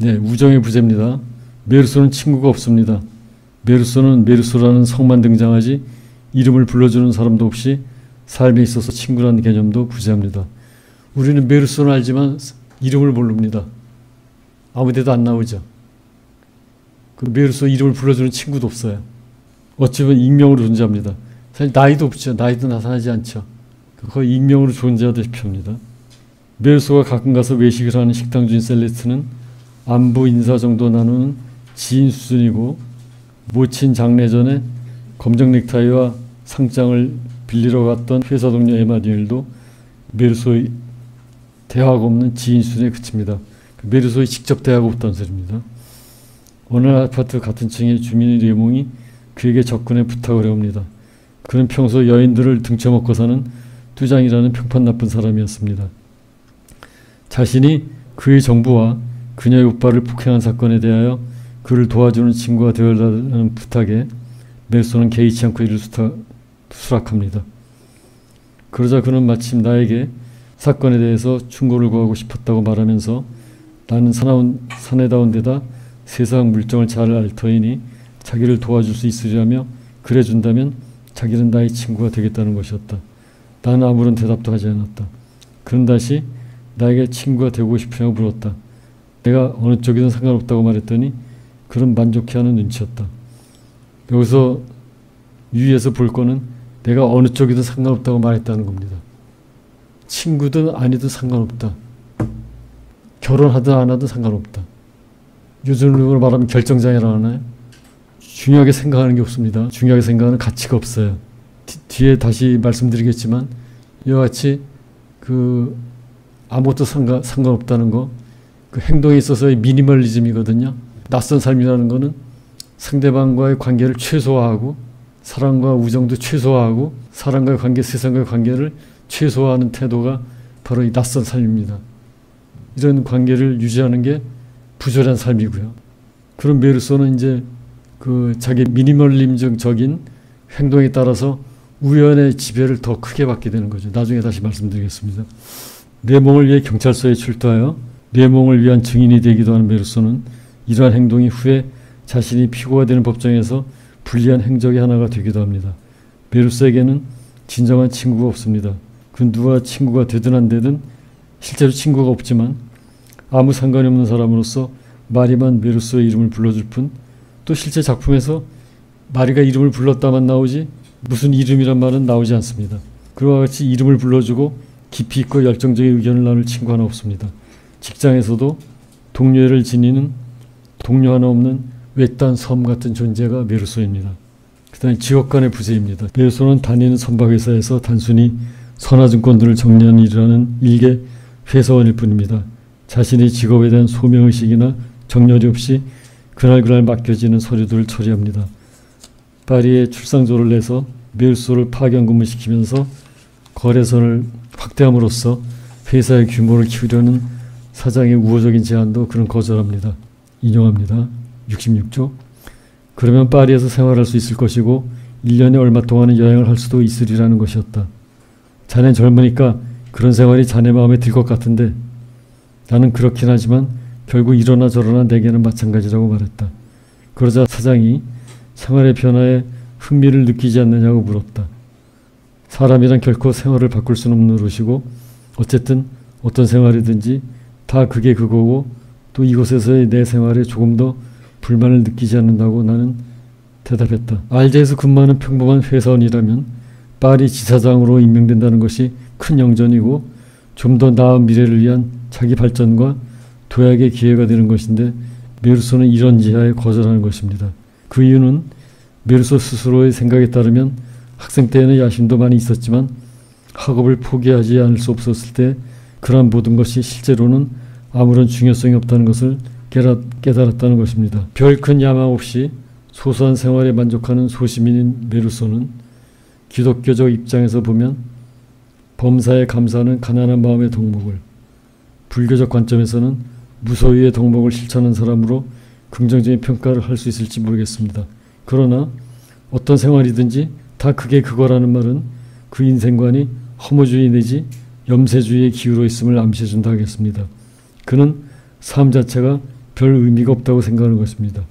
네, 우정의 부재입니다. 메르소는 친구가 없습니다. 메르소는 메르소라는 성만 등장하지 이름을 불러주는 사람도 없이 삶에 있어서 친구라는 개념도 부재합니다. 우리는 메르소는 알지만 이름을 모릅니다. 아무데도 안 나오죠. 그 메르소 이름을 불러주는 친구도 없어요. 어찌보면 익명으로 존재합니다. 사실 나이도 없죠. 나이도 나타나지 않죠. 거의 익명으로 존재하다시피 합니다. 메르소가 가끔 가서 외식을 하는 식당 주인 셀레스트는 안부 인사 정도 나누는 지인 수준이고, 모친 장례 전에 검정 넥타이와 상장을 빌리러 갔던 회사 동료 에마뉴엘도 메르소의 대화가 없는 지인 수준에 그칩니다. 메르소의 직접 대화가 없다는 소리입니다. 어느 아파트 같은 층의 주민의 레몽이 그에게 접근해 부탁을 해옵니다. 그는 평소 여인들을 등쳐먹고 사는 뚜장이라는 평판 나쁜 사람이었습니다. 자신이 그의 정부와 그녀의 오빠를 폭행한 사건에 대하여 그를 도와주는 친구가 되어달라는 부탁에 메르소는 개의치 않고 이를 수락합니다. 그러자 그는 마침 나에게 사건에 대해서 충고를 구하고 싶었다고 말하면서 나는 사내다운 데다 세상 물정을 잘 알 터이니 자기를 도와줄 수 있으리라며 그래 준다면 자기는 나의 친구가 되겠다는 것이었다. 나는 아무런 대답도 하지 않았다. 그는 다시 나에게 친구가 되고 싶으냐고 물었다. 내가 어느 쪽이든 상관없다고 말했더니 그는 만족해하는 눈치였다. 여기서 유의해서 볼 거는 내가 어느 쪽이든 상관없다고 말했다는 겁니다. 친구든 아니든 상관없다. 결혼하든 안 하든 상관없다. 요즘으로 말하면 결정장애라고 하나요? 중요하게 생각하는 게 없습니다. 중요하게 생각하는 가치가 없어요. 뒤에 다시 말씀드리겠지만 이와 같이 아무것도 상관없다는 거, 그 행동에 있어서의 미니멀리즘이거든요. 낯선 삶이라는 거는 상대방과의 관계를 최소화하고 사랑과 우정도 최소화하고 사람과의 관계, 세상과의 관계를 최소화하는 태도가 바로 이 낯선 삶입니다. 이런 관계를 유지하는 게 부절한 삶이고요. 그런 메르소는 이제 자기 미니멀리즘적인 행동에 따라서 우연의 지배를 더 크게 받게 되는 거죠. 나중에 다시 말씀드리겠습니다. 레몽을 위해 경찰서에 출두하여 레몽을 위한 증인이 되기도 하는 메르소는 이러한 행동이 후에 자신이 피고가 되는 법정에서 불리한 행적의 하나가 되기도 합니다. 메르소에게는 진정한 친구가 없습니다. 그 누가 친구가 되든 안 되든 실제로 친구가 없지만 아무 상관이 없는 사람으로서 마리만 메르소의 이름을 불러줄 뿐, 또 실제 작품에서 마리가 이름을 불렀다만 나오지 무슨 이름이란 말은 나오지 않습니다. 그와 같이 이름을 불러주고 깊이 있고 열정적인 의견을 나눌 친구 하나 없습니다. 직장에서도 동료애를 지니는 동료 하나 없는 외딴 섬 같은 존재가 메르소입니다. 그 다음에 직업 간의 부재입니다. 메르소는 다니는 선박회사에서 단순히 선화증권들을 정리하는 일이라는 일개 회사원일 뿐입니다. 자신의 직업에 대한 소명의식이나 정열이 없이 그날그날 맡겨지는 서류들을 처리합니다. 파리에 출상조를 내서 메르소를 파견 근무시키면서 거래선을 확대함으로써 회사의 규모를 키우려는 사장의 우호적인 제안도 그는 거절합니다. 인용합니다. 66조. 그러면 파리에서 생활할 수 있을 것이고 1년에 얼마 동안은 여행을 할 수도 있으리라는 것이었다. 자넨 젊으니까 그런 생활이 자네 마음에 들 것 같은데 나는 그렇긴 하지만 결국 이러나 저러나 내게는 마찬가지라고 말했다. 그러자 사장이 생활의 변화에 흥미를 느끼지 않느냐고 물었다. 사람이란 결코 생활을 바꿀 수는 없는 노릇이고 어쨌든 어떤 생활이든지 다 그게 그거고 또 이곳에서의 내 생활에 조금 더 불만을 느끼지 않는다고 나는 대답했다. 알제에서 근무하는 평범한 회사원이라면 파리 지사장으로 임명된다는 것이 큰 영전이고 좀 더 나은 미래를 위한 자기 발전과 도약의 기회가 되는 것인데 메르소는 이런 지하에 거절하는 것입니다. 그 이유는 메르소 스스로의 생각에 따르면 학생 때에는 야심도 많이 있었지만 학업을 포기하지 않을 수 없었을 때 그러한 모든 것이 실제로는 아무런 중요성이 없다는 것을 깨달았다는 것입니다. 별 큰 야망 없이 소소한 생활에 만족하는 소시민인 메르소는 기독교적 입장에서 보면 범사에 감사하는 가난한 마음의 덕목을, 불교적 관점에서는 무소유의 덕목을 실천하는 사람으로 긍정적인 평가를 할 수 있을지 모르겠습니다. 그러나 어떤 생활이든지 다 그게 그거라는 말은 그 인생관이 허무주의 내지 염세주의에 기울어 있음을 암시해준다 하겠습니다. 그는 삶 자체가 별 의미가 없다고 생각하는 것입니다.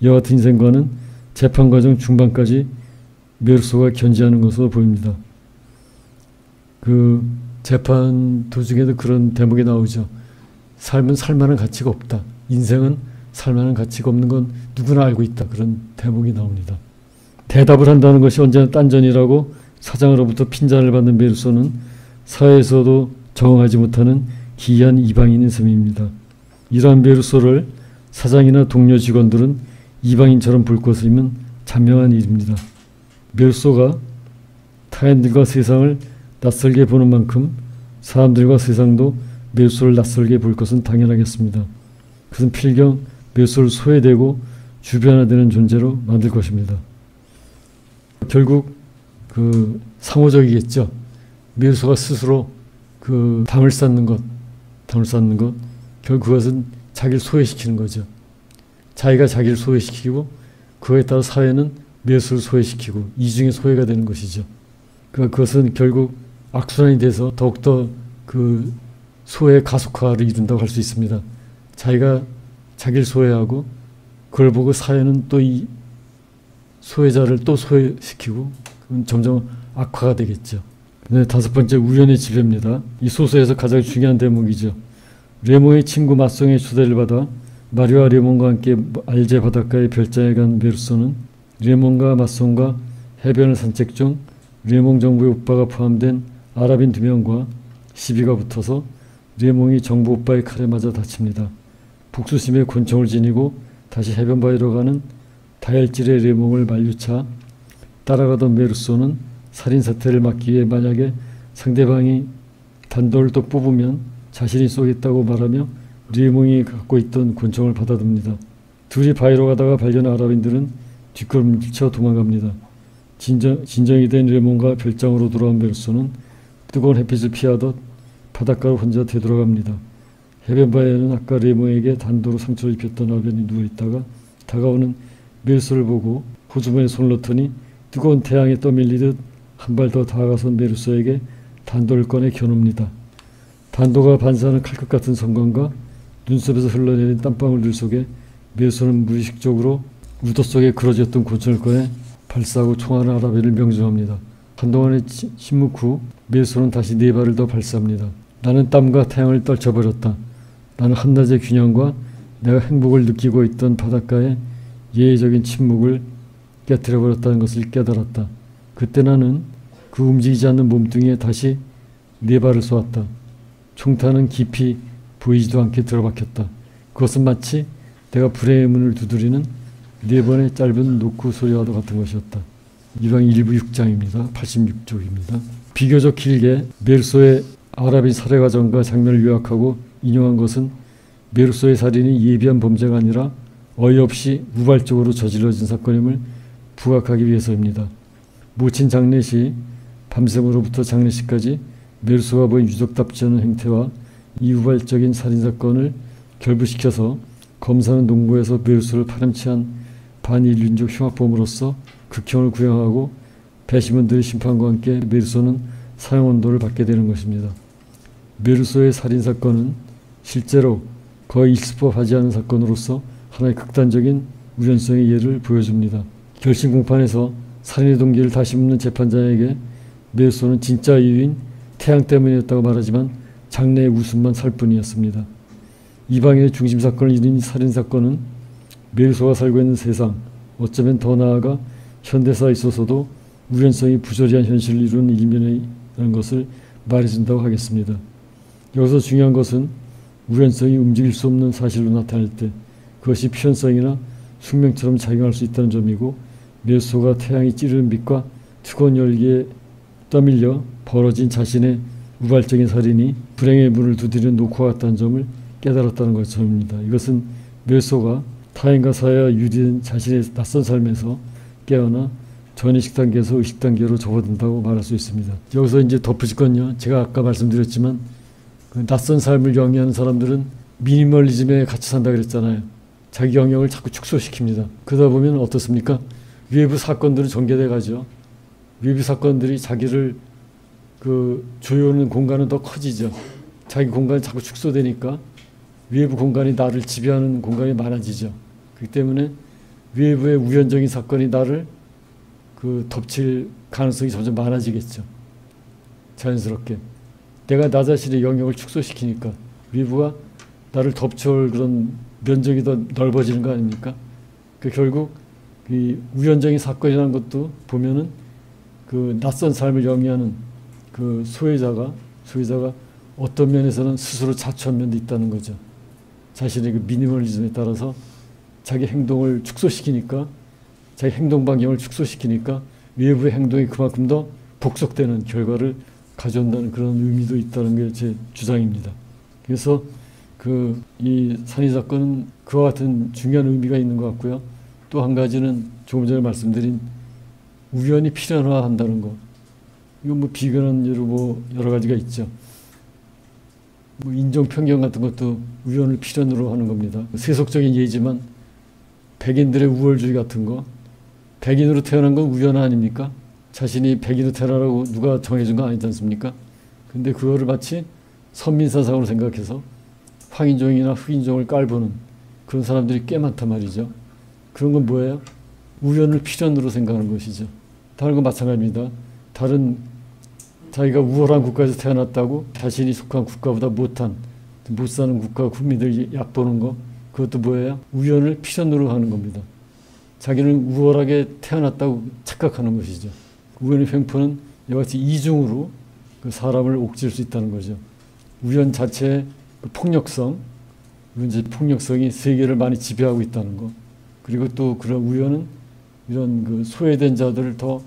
이와 같은 인생관은 재판 과정 중반까지 메르소가 견지하는 것으로 보입니다. 그 재판 도중에도 그런 대목이 나오죠. 삶은 살만한 가치가 없다. 인생은 살만한 가치가 없는 건 누구나 알고 있다. 그런 대목이 나옵니다. 대답을 한다는 것이 언제나 딴전이라고 사장으로부터 핀잔을 받는 메르소는 사회에서도 적응하지 못하는 기이한 이방인인 셈입니다. 이러한 메르소를 사장이나 동료 직원들은 이방인처럼 볼 것이면 잔명한 일입니다. 메르소가 타인들과 세상을 낯설게 보는 만큼 사람들과 세상도 메르소를 낯설게 볼 것은 당연하겠습니다. 그것은 필경 메르소를 소외되고 주변화되는 존재로 만들 것입니다. 결국 그 상호적이겠죠. 메르소가 스스로 그 담을 쌓는 것, 결국 그것은 자기를 소외시키는 거죠. 자기가 자기를 소외시키고 그거에 따라 사회는 메르소를 소외시키고 이중의 소외가 되는 것이죠. 그것은 결국 악순환이 돼서 더욱더 그 소외 가속화를 이룬다고 할 수 있습니다. 자기가 자기를 소외하고 그걸 보고 사회는 또 이 소외자를 또 소외시키고 점점 악화가 되겠죠. 네, 다섯 번째, 우연의 지배입니다. 이 소설에서 가장 중요한 대목이죠. 레몽의 친구 마송의 초대를 받아 마리와 레몽과 함께 알제 바닷가의 별장에 간 메르소는 레몽과 마송과 해변을 산책 중 레몽 정부의 오빠가 포함된 아랍인 2명과 시비가 붙어서 레몽이 정부 오빠의 칼에 맞아 다칩니다. 복수심에 권총을 지니고 다시 해변바위로 가는 다혈질의 레몽을 만류차 따라가던 메르소는 살인사태를 막기 위해 만약에 상대방이 단도를 또 뽑으면 자신이 쏘겠다고 말하며 레몽이 갖고 있던 권총을 받아듭니다. 둘이 바위로 가다가 발견한 아랍인들은 뒷걸음질 도망갑니다. 진정이 된 레몽과 별장으로 돌아온 메르소는 뜨거운 햇빛을 피하듯 바닷가로 혼자 되돌아갑니다. 해변바위에는 아까 레몽에게 단도로 상처를 입혔던 아랍인이 누워있다가 다가오는 메르소를 보고 호주머니에 손을 넣더니 뜨거운 태양에 떠밀리듯 한 발 더 다가가서 메르소에게 단도를 꺼내 겨눕니다. 단도가 반사하는 칼끝 같은 성광과 눈썹에서 흘러내린 땀방울들 속에 메르소는 무의식적으로 우도 속에 그러졌던 권총을 꺼내 발사하고 총알은 아랍인을 명중합니다. 한동안의 침묵 후 메르소는 다시 4발을 더 발사합니다. 나는 땀과 태양을 떨쳐버렸다. 나는 한낮의 균형과 내가 행복을 느끼고 있던 바닷가의 예외적인 침묵을 깨트려버렸다는 것을 깨달았다. 그때 나는 그 움직이지 않는 몸뚱이에 다시 4발을 쏘았다. 총탄은 깊이 보이지도 않게 들어박혔다. 그것은 마치 내가 불의 문을 두드리는 4번의 짧은 노크 소리와도 같은 것이었다. 이방 1부 6장입니다. 86쪽입니다. 비교적 길게 메르소의 아랍인 살해 과정과 장면을 요약하고 인용한 것은 메르소의 살인이 예비한 범죄가 아니라 어이없이 우발적으로 저질러진 사건임을 부각하기 위해서입니다. 모친 장례시, 밤샘으로부터 장례식까지 메르소가 보인 유족답지 않은 행태와 이 우발적인 살인사건을 결부시켜서 검사는 농구에서 메르소를 파렴치한 반인륜적 흉악범으로서 극형을 구형하고 배심원들의 심판과 함께 메르소는 사형언도를 받게 되는 것입니다. 메르소의 살인사건은 실제로 거의 일스법하지 않은 사건으로서 하나의 극단적인 우연성의 예를 보여줍니다. 결심 공판에서 살인의 동기를 다시 묻는 재판장에게 메르소는 진짜 이유인 태양 때문이었다고 말하지만 장래의 웃음만 살 뿐이었습니다. 이방인의 중심 사건을 이룬 살인사건은 메르소가 살고 있는 세상, 어쩌면 더 나아가 현대사에 있어서도 우연성이 부조리한 현실을 이루는 일면이라는 것을 말해준다고 하겠습니다. 여기서 중요한 것은 우연성이 움직일 수 없는 사실로 나타날 때 그것이 필연성이나 숙명처럼 작용할 수 있다는 점이고, 메르소가 태양이 찌르는 빛과 뜨거운 열기에 떠밀려 벌어진 자신의 우발적인 살인이 불행의 문을 두드리는 노크와 같다는 점을 깨달았다는 것입니다. 이것은 메르소가 타인과 사회와 유리된 자신의 낯선 삶에서 깨어나 전의식 단계에서 의식 단계로 접어든다고 말할 수 있습니다. 여기서 이제 덧붙일 건요, 제가 아까 말씀드렸지만 그 낯선 삶을 영위하는 사람들은 미니멀리즘에 같이 산다 그랬잖아요. 자기 영역을 자꾸 축소시킵니다. 그러다 보면 어떻습니까? 외부 사건들은 전개돼 가죠. 외부 사건들이 자기를 그 조여오는 공간은 더 커지죠. 자기 공간이 자꾸 축소되니까 외부 공간이 나를 지배하는 공간이 많아지죠. 그렇기 때문에 외부의 우연적인 사건이 나를 덮칠 가능성이 점점 많아지겠죠. 자연스럽게. 내가 나 자신의 영역을 축소시키니까 외부가 나를 덮쳐올 그런 면적이 더 넓어지는 거 아닙니까? 결국 이 우연적인 사건이라는 것도 보면은 낯선 삶을 영위하는 소외자가 어떤 면에서는 스스로 자초한 면도 있다는 거죠. 자신의 미니멀리즘에 따라서 자기 행동을 축소시키니까, 자기 행동 반경을 축소시키니까 외부의 행동이 그만큼 더 복속되는 결과를 가져온다는 그런 의미도 있다는 게 제 주장입니다. 그래서 이 산의 사건은 그와 같은 중요한 의미가 있는 것 같고요. 또 한 가지는 조금 전에 말씀드린 우연히 필연화한다는 거. 이건 비근한 여러 가지가 있죠. 인종평경 같은 것도 우연을 필연으로 하는 겁니다. 세속적인 예지만 백인들의 우월주의 같은 거, 백인으로 태어난 건 우연 아닙니까? 자신이 백인으로 태어나라고 누가 정해준 거 아니지 않습니까? 근데 그거를 마치 선민사상으로 생각해서 황인종이나 흑인종을 깔보는 그런 사람들이 꽤 많단 말이죠. 그런 건 뭐예요? 우연을 필연으로 생각하는 것이죠. 다른 건 마찬가지입니다. 다른 자기가 우월한 국가에서 태어났다고 자신이 속한 국가보다 못 사는 국가 국민들이 얕보는 거, 그것도 뭐예요? 우연을 필연으로 하는 겁니다. 자기는 우월하게 태어났다고 착각하는 것이죠. 우연의 횡포는 이와 같이 이중으로 사람을 옥죄할 수 있다는 거죠. 우연 자체의 폭력성, 이제 폭력성이 세계를 많이 지배하고 있다는 거. 그리고 또 그런 우연은 이런 소외된 자들을 더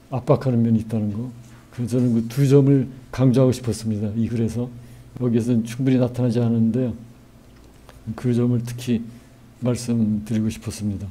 압박하는 면이 있다는 거. 그래서 저는 두 점을 강조하고 싶었습니다. 이 글에서. 여기에서는 충분히 나타나지 않았는데요. 그 점을 특히 말씀드리고 싶었습니다.